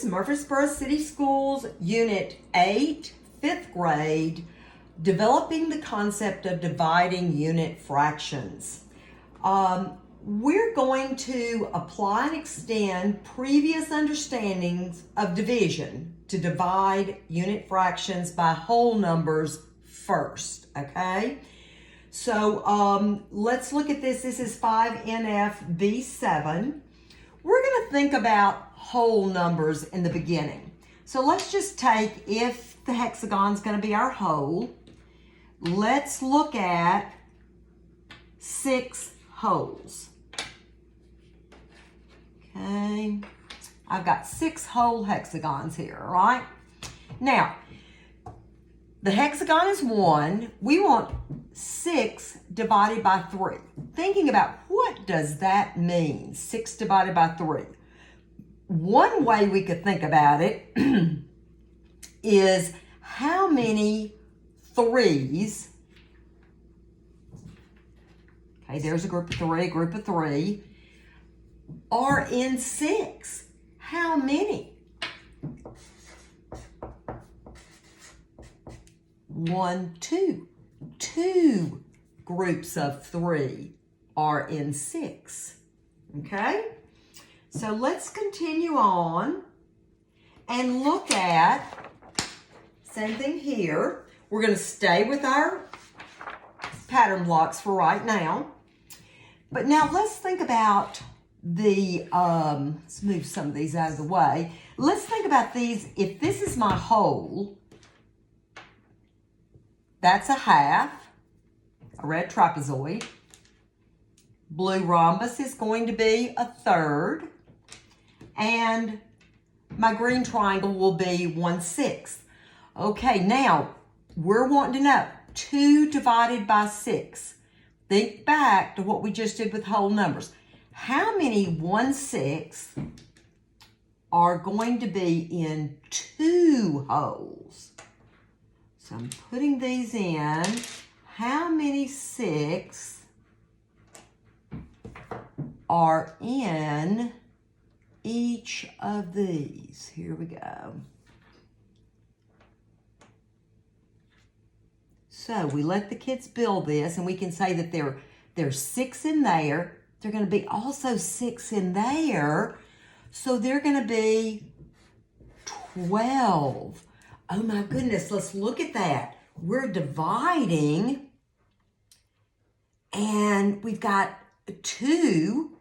is Murfreesboro City Schools, Unit 8, 5th grade, developing the concept of dividing unit fractions. We're going to apply and extend previous understandings of division to divide unit fractions by whole numbers first, okay? So let's look at this. This is 5NF-B7. We're going to think about whole numbers in the beginning. So let's just take, if the hexagon is going to be our whole, let's look at 6 wholes. Okay, I've got 6 whole hexagons here, all right? Now, the hexagon is 1. We want 6 divided by 3. Thinking about what does that mean, 6 divided by 3? One way we could think about it is how many 3s, okay, there's a group of 3, are in 6. How many? 1, 2. 2 groups of 3 are in 6. Okay? So let's continue on and look at, same thing here. We're going to stay with our pattern blocks for right now. But now let's think about the, let's move some of these out of the way. Let's think about these. If this is my whole, that's a half, a red trapezoid. Blue rhombus is going to be a third. And my green triangle will be 1/6. Okay, now we're wanting to know 2 divided by 6. Think back to what we just did with whole numbers. How many 1/6 are going to be in 2 wholes? So I'm putting these in. How many 6 are in each of these? Here we go. So we let the kids build this, and we can say that there's 6 in there. They're going to be also 6 in there. So they're going to be 12. Oh my goodness, let's look at that. We're dividing, and we've got 2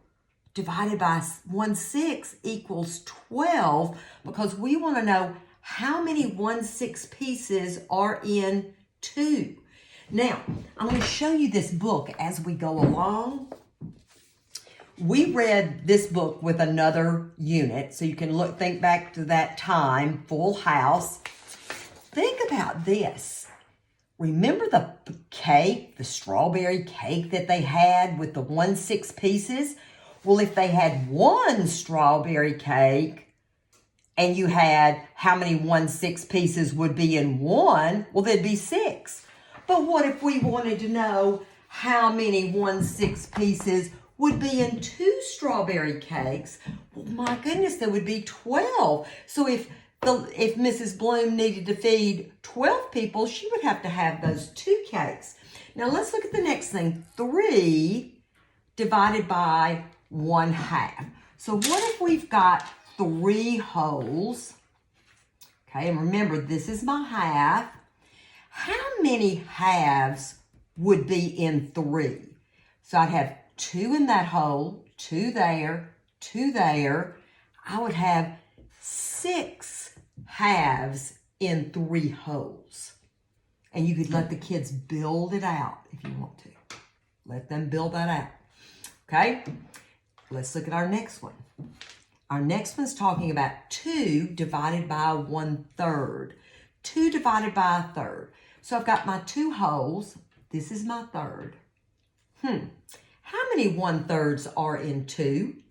divided by 1/6 equals 12, because we want to know how many 1/6 pieces are in 2. Now, I'm going to show you this book as we go along. We read this book with another unit, so you can think back to that time, Full House. Think about this. Remember the cake, the strawberry cake that they had with the 1/6 pieces? Well, if they had 1 strawberry cake and you had how many 1/6 pieces would be in 1, well, there'd be 6. But what if we wanted to know how many 1/6 pieces would be in 2 strawberry cakes? Well, my goodness, there would be 12. So if Mrs. Bloom needed to feed 12 people, she would have to have those 2 cakes. Now let's look at the next thing. 3 divided by 1/2. So what if we've got 3 wholes? Okay, and remember, this is my half. How many halves would be in 3? So I'd have 2 in that hole, 2 there, 2 there. I would have 6 halves in 3 holes. And you could let the kids build it out if you want to. Let them build that out. Okay? Let's look at our next one. Our next one's talking about 2 divided by 1/3. 2 divided by 1/3. So I've got my 2 holes. This is my third. How many 1/3s are in 2?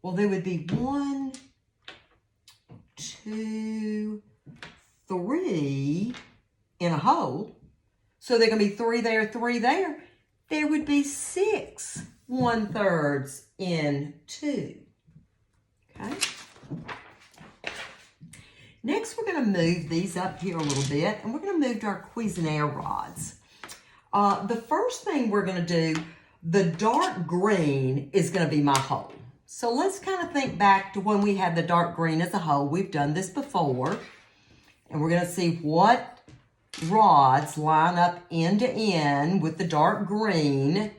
Well, there would be 1, 2, 3 in a hole. So they're going to be 3 there, 3 there. There would be 6 1/3s in 2. Okay. next we're going to move these up here a little bit, and we're going to move to our Cuisenaire rods. The first thing we're going to do, the dark green is going to be my hole. So let's kind of think back to when we had the dark green as a hole. We've done this before, and we're going to see what rods line up end to end with the dark green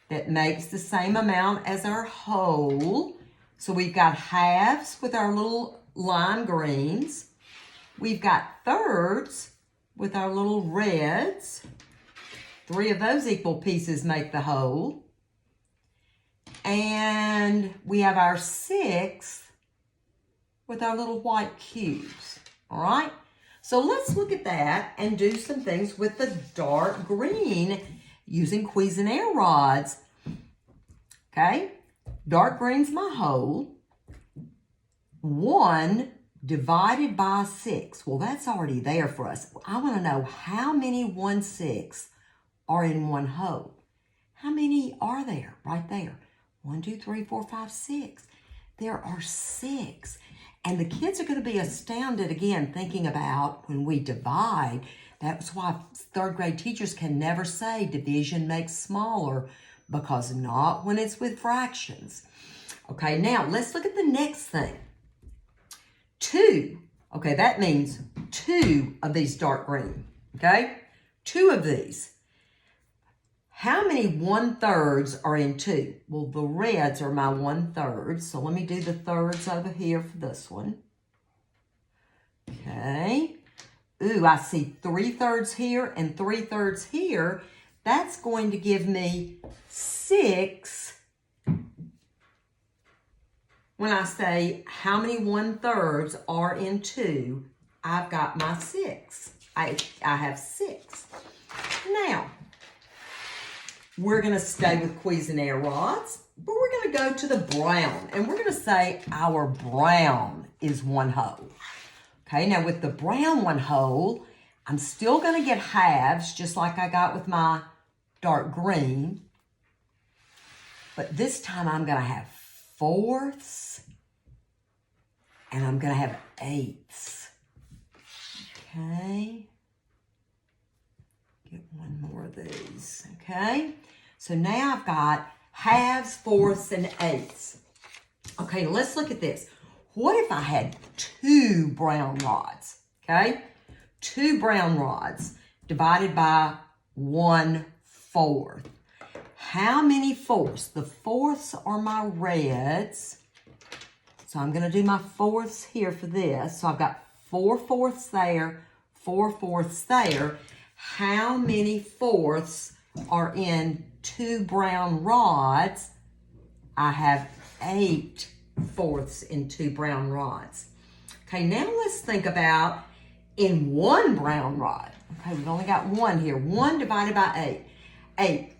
that makes the same amount as our hole. So we've got halves with our little lime greens. We've got thirds with our little reds. 3 of those equal pieces make the whole. And we have our 6 with our little white cubes. All right? So let's look at that and do some things with the dark green using Cuisenaire rods. Okay? Dark green's my whole. 1 divided by 6. Well, that's already there for us. I want to know how many 1/6 are in one whole. How many are there? Right there. 1, 2, 3, 4, 5, 6. There are 6. And the kids are going to be astounded again thinking about when we divide. That's why 3rd grade teachers can never say division makes smaller, because not when it's with fractions. Okay, now let's look at the next thing. 2. Okay, that means 2 of these dark green. Okay, 2 of these. How many 1/3 are in 2? Well, the reds are my 1/3. So let me do the thirds over here for this one. Okay. Ooh, I see 3/3 here and 3/3 here. That's going to give me 6. When I say how many 1/3 are in 2, I've got my 6. I have 6. Now, we're going to stay with Cuisenaire rods, but we're going to go to the brown, and we're going to say our brown is one whole. Okay, now with the brown one whole, I'm still going to get halves, just like I got with my dark green, but this time I'm going to have 4ths, and I'm going to have 8ths. Okay. Get one more of these, okay? So now I've got halves, 4ths, and 8ths. Okay, let's look at this. What if I had 2 brown rods, okay? 2 brown rods divided by 1/4. How many 4ths? The 4ths are my reds. So I'm going to do my 4ths here for this. So I've got 4 4ths there, 4 4ths there. How many 4ths are in 2 brown rods? I have 8 4ths in 2 brown rods. Okay, now let's think about in 1 brown rod. Okay, we've only got 1 here. 1 divided by 8. 8,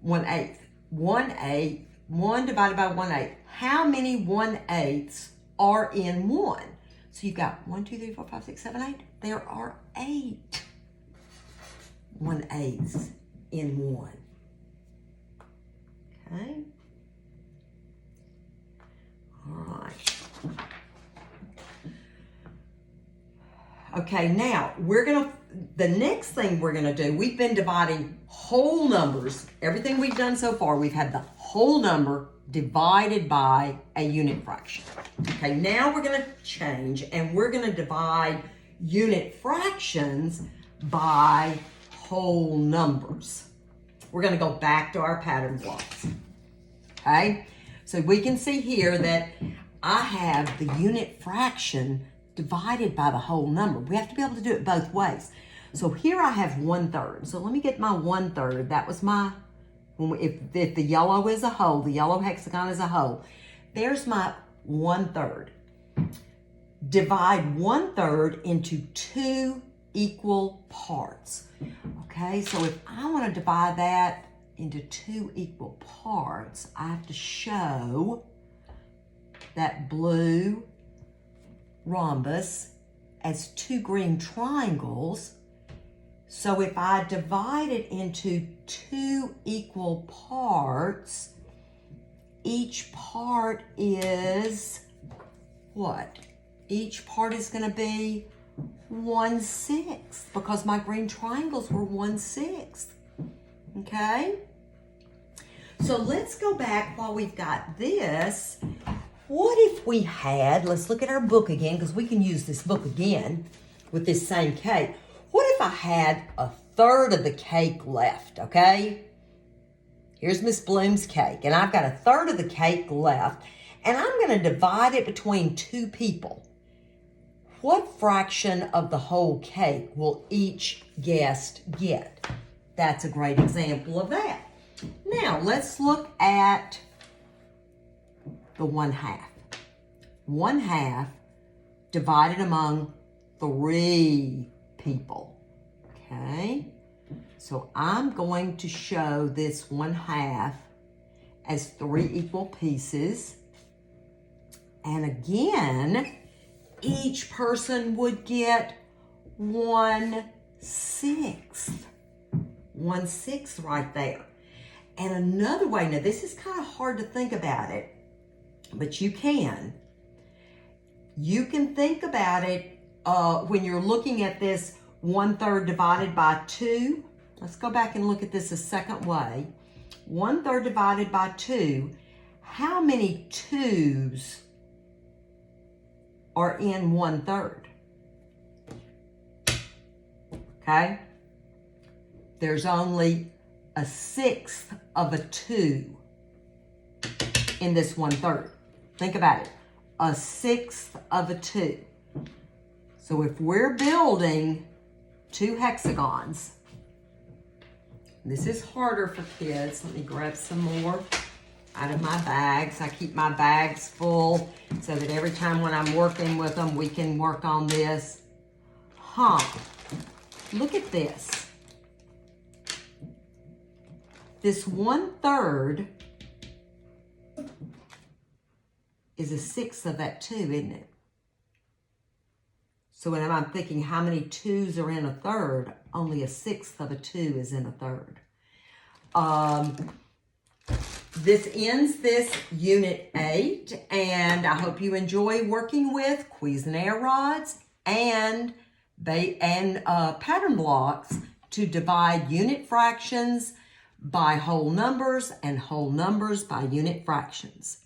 1/8. 1/8. 1 divided by 1/8. How many 1/8s are in 1? So you've got 1, 2, 3, 4, 5, 6, 7, 8. There are 8 1/8s in 1. Okay. All right. Okay, now the next thing we're gonna do, we've been dividing whole numbers. Everything we've done so far, we've had the whole number divided by a unit fraction. Okay, now we're gonna change and we're gonna divide unit fractions by whole numbers. We're going to go back to our pattern blocks. Okay, so we can see here that I have the unit fraction divided by the whole number. We have to be able to do it both ways. So here I have 1/3. So let me get my 1/3. That was my, if the yellow is a whole, the yellow hexagon is a whole. There's my 1/3. Divide 1/3 into 2 equal parts. Okay, so if I want to divide that into 2 equal parts, I have to show that blue rhombus as 2 green triangles. So if I divide it into 2 equal parts, each part is what? Each part is going to be 1/6 because my green triangles were 1/6. Okay? So let's go back while we've got this. What if we had, let's look at our book again because we can use this book again with this same cake. What if I had 1/3 of the cake left, okay? Here's Miss Bloom's cake, and I've got 1/3 of the cake left, and I'm going to divide it between 2 people. What fraction of the whole cake will each guest get? That's a great example of that. Now, let's look at the 1/2. 1/2 divided among 3 people. Okay? So I'm going to show this 1/2 as 3 equal pieces. And again, each person would get 1/6. 1/6 right there. And another way, now this is kind of hard to think about it, but you can. You can think about it when you're looking at this 1/3 divided by 2. Let's go back and look at this a second way. 1/3 divided by 2. How many 2's are in 1/3? Okay? There's only 1/6 of a 2 in this 1/3. Think about it. 1/6 of a 2. So if we're building 2 hexagons, this is harder for kids. Let me grab some more out of my bags. I keep my bags full so that every time when I'm working with them, we can work on this. Look at this. This 1/3 is 1/6 of that 2, isn't it? So when I'm thinking how many 2's are in 1/3, only 1/6 of a 2 is in 1/3. This ends this Unit 8, and I hope you enjoy working with Cuisenaire rods and pattern blocks to divide unit fractions by whole numbers and whole numbers by unit fractions.